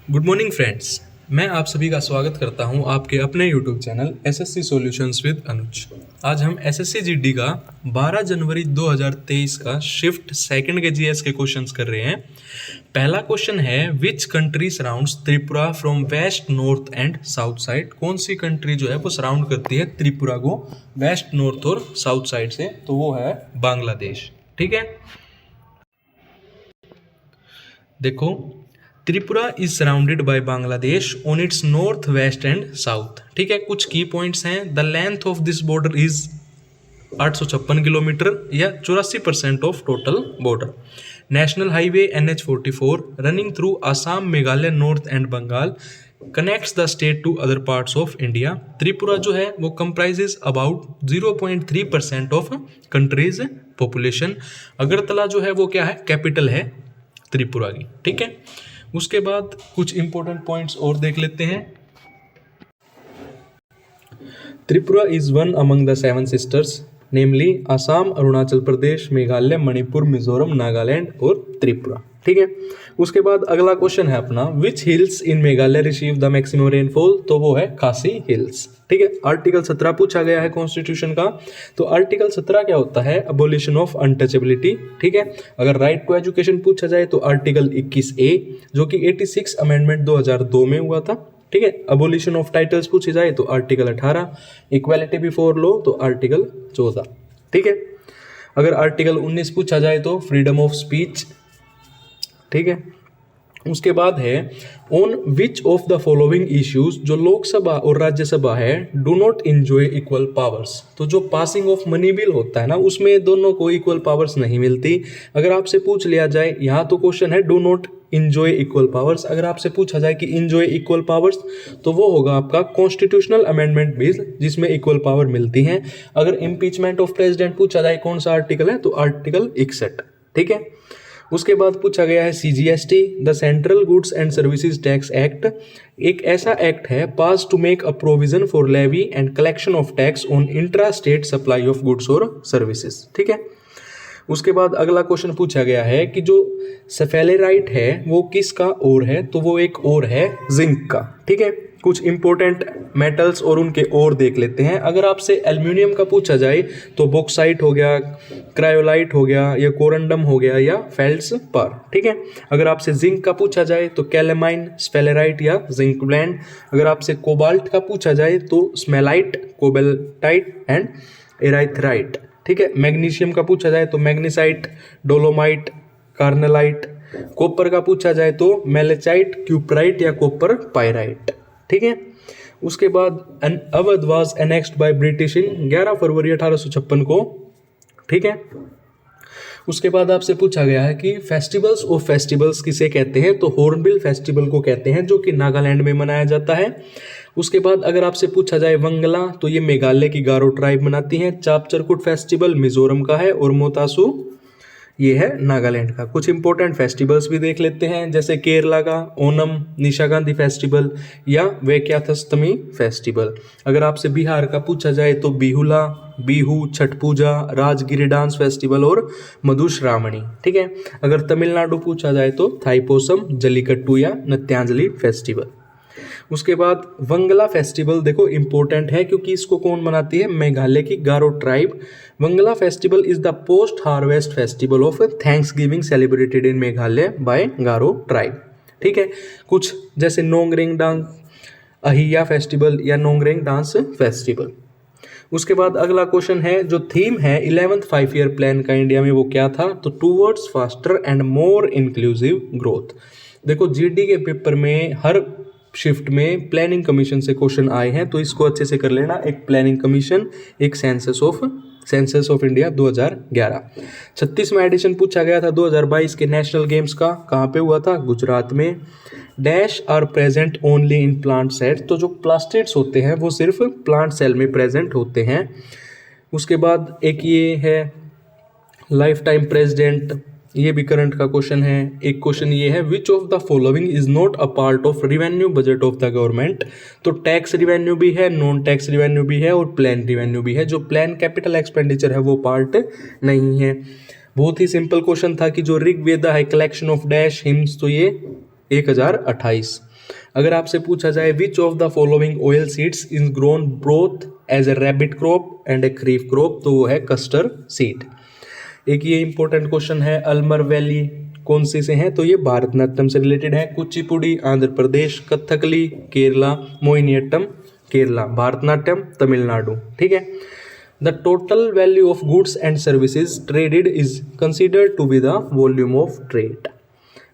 Good morning friends. मैं आप सभी का स्वागत करता हूं आपके अपने YouTube channel SSC solutions with Anuj. आज हम एसएससी जीडी का 12 जनवरी 2023 का शिफ्ट सेकंड के जीएस के क्वेश्चंस कर रहे हैं। पहला क्वेश्चन है which country surrounds Tripura from west north and south side. कौन सी कंट्री जो है वो सराउंड करती है त्रिपुरा को वेस्ट नॉर्थ और साउथ साइड से, तो वो है बांग्लादेश। ठीक है, देखो Tripura is surrounded by Bangladesh on its north west and south. ठीक है, कुछ की पॉइंट्स हैं। The length of this border is 856 kilometre या 84% of total border. National highway NH44 running through Assam, Meghalaya, north and Bengal connects the state to other parts of India. Tripura जो है वो comprises about 0.3% of countries population. Agartala जो है वो क्या है, कैपिटल है त्रिपुरा की। ठीक है, उसके बाद कुछ इंपॉर्टेंट पॉइंट्स और देख लेते हैं। Tripura is one among the 7 sisters, namely Assam, Arunachal Pradesh, Meghalaya, Manipur, Mizoram, Nagaland और त्रिपुरा। ठीक है, उसके बाद अगला क्वेश्चन है अपना which hills in Meghalaya receive the maximum rainfall, तो वो है खासी हिल्स। ठीक है, आर्टिकल 17 पूछा गया है कॉन्स्टिट्यूशन का। तो आर्टिकल 17 क्या होता है, अबोलिशन ऑफ अनटचेबिलिटी। ठीक है, अगर राइट टू एजुकेशन पूछा जाए तो आर्टिकल 21A जो कि 86 अमेंडमेंट 2002 में हुआ था। ठीक है, अबोलिशन ऑफ टाइटल्स पूछी जाए तो आर्टिकल 18, इक्वालिटी बिफोर लॉ तो आर्टिकल 14। ठीक है, अगर आर्टिकल 19 पूछा जाए तो फ्रीडम ऑफ स्पीच। ठीक है, उसके बाद है on which of the following issues, जो लोकसभा और राज्यसभा है do not enjoy equal powers. तो जो पासिंग ऑफ मनी बिल होता है ना, उसमें दोनों को इक्वल पावर्स नहीं मिलती। अगर आपसे पूछ लिया जाए, यहाँ तो क्वेश्चन है do not enjoy equal powers, अगर आपसे पूछा जाए कि इंजॉय इक्वल पावर्स तो वो होगा आपका कॉन्स्टिट्यूशनल अमेंडमेंट बिल जिसमें इक्वल पावर मिलती है। अगर इम्पीचमेंट ऑफ प्रेसिडेंट पूछा जाए कौन सा आर्टिकल है, तो आर्टिकल 61। ठीक है, उसके बाद पूछा गया है CGST, the central goods and services tax act. एक ऐसा एक्ट है pass to make a provision for levy and collection of tax on intra state supply of goods और सर्विसेज। ठीक है, उसके बाद अगला क्वेश्चन पूछा गया है कि जो सेफेलेराइट है वो किसका ओर है, तो वो एक ओर है जिंक का। ठीक है, कुछ इंपॉर्टेंट मेटल्स और उनके ओर देख लेते हैं। अगर आपसे एल्यूमिनियम का पूछा जाए तो बॉक्साइट हो गया, क्रायोलाइट हो गया, या कोरंडम हो गया, या फेल्ड्सपार। ठीक है, अगर आपसे जिंक का पूछा जाए तो कैलेमाइन, स्फेलेराइट या जिंक ब्लेंड। अगर आपसे कोबाल्ट का पूछा जाए तो स्मेलाइट, कोबाल्टाइट एंड एराइथराइट। ठीक है, मैग्नीशियम का पूछा जाए तो मैग्नीसाइट, डोलोमाइट, कार्नेलाइट। कॉपर का पूछा जाए तो मेलेचाइट, क्यूपराइट या कॉपर पायराइट। ठीक है, उसके बाद Awadh was annexed by British in 11 फरवरी 1856 को। ठीक है, उसके बाद आपसे पूछा गया है कि फेस्टिवल्स ऑफ फेस्टिवल्स किसे कहते हैं, तो हॉर्नबिल फेस्टिवल को कहते हैं जो कि नागालैंड में मनाया जाता है। उसके बाद अगर आपसे पूछा जाए वंगला, तो ये मेघालय की गारो ट्राइब मनाती है। चापचरकुट फेस्टिवल मिजोरम का है और मोतासू ये है नागालैंड का। कुछ इंपॉर्टेंट फेस्टिवल्स भी देख लेते हैं, जैसे केरला का ओनम, निशा गांधी फेस्टिवल या वैक्याथस्तमी फेस्टिवल। अगर आपसे बिहार का पूछा जाए तो बिहुला, बिहू, छठ पूजा, राजगिरी डांस फेस्टिवल और मधुश्रावणी। ठीक है, अगर तमिलनाडु पूछा जाए तो थाईपोसम, जलीकट्टू या नत्यांजलि फेस्टिवल। उसके बाद वंगला फेस्टिवल देखो इंपॉर्टेंट है क्योंकि इसको कौन मनाती है, मेघालय की Garo tribe. Wangala festival is the post harvest festival of thanks giving celebrated in Meghalaya by Garo tribe. ठीक है, कुछ जैसे नोंगरेंग डांस, अहिया फेस्टिवल या नोंगरेंग डांस फेस्टिवल। उसके बाद अगला क्वेश्चन है, जो थीम है 11th 5 ईयर प्लान का इंडिया में वो क्या था, तो towards faster and more inclusive growth. देखो जीडी के पेपर में हर शिफ्ट में प्लानिंग कमीशन से क्वेश्चन आए हैं, तो इसको अच्छे से कर लेना। एक प्लानिंग कमीशन, एक सेंसस ऑफ इंडिया 2011। 36वां एडिशन पूछा गया था 2022 के नेशनल गेम्स का, कहाँ पे हुआ था, गुजरात में। Dash are present only in plant सेट, तो जो प्लास्टिड्स होते हैं वो सिर्फ प्लांट सेल में प्रेजेंट होते हैं। उसके बाद एक ये है लाइफ टाइम प्रेसिडेंट, ये भी करंट का क्वेश्चन है। एक क्वेश्चन ये है विच of the following is not a part of revenue budget of the government, तो टैक्स रिवेन्यू भी है, नॉन टैक्स रिवेन्यू भी है और प्लान रिवेन्यू भी है। जो प्लान कैपिटल एक्सपेंडिचर है वो पार्ट नहीं है। बहुत ही सिंपल क्वेश्चन था कि जो ऋग्वेदा है कलेक्शन ऑफ डैश हिम्स, तो ये 1028। अगर आपसे पूछा जाए which of the following oil seeds is grown both as a rabi crop and a kharif crop, तो वो है कस्टर्ड सीड। एक ये इंपॉर्टेंट क्वेश्चन है, अल्मर वैली कौन सी से है, तो ये भारतनाट्यम से रिलेटेड है। कुचिपुड़ी आंध्र प्रदेश, कथकली केरला, मोहिनीअट्टम केरला, भारतनाट्यम तमिलनाडु। ठीक है। The total value of goods and services traded is considered to be the volume of trade.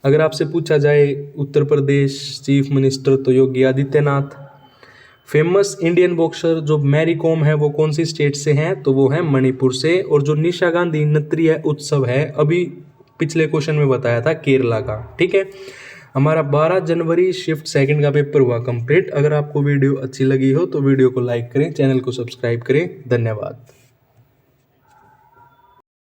अगर आपसे पूछा जाए उत्तर प्रदेश चीफ मिनिस्टर तो Yogi Adityanath. Famous Indian boxer जो मैरी कॉम है वो कौन सी स्टेट से हैं, तो वो है मणिपुर से। और जो निशा गांधी नृत्य उत्सव है, अभी पिछले क्वेश्चन में बताया था, केरला का। ठीक है। हमारा 12 जनवरी शिफ्ट सेकंड का पेपर हुआ कंप्लीट। अगर आपको वीडियो अच्छी लगी हो तो वीडियो को लाइक करें, चैनल को सब्सक्राइब करें। धन्यवाद।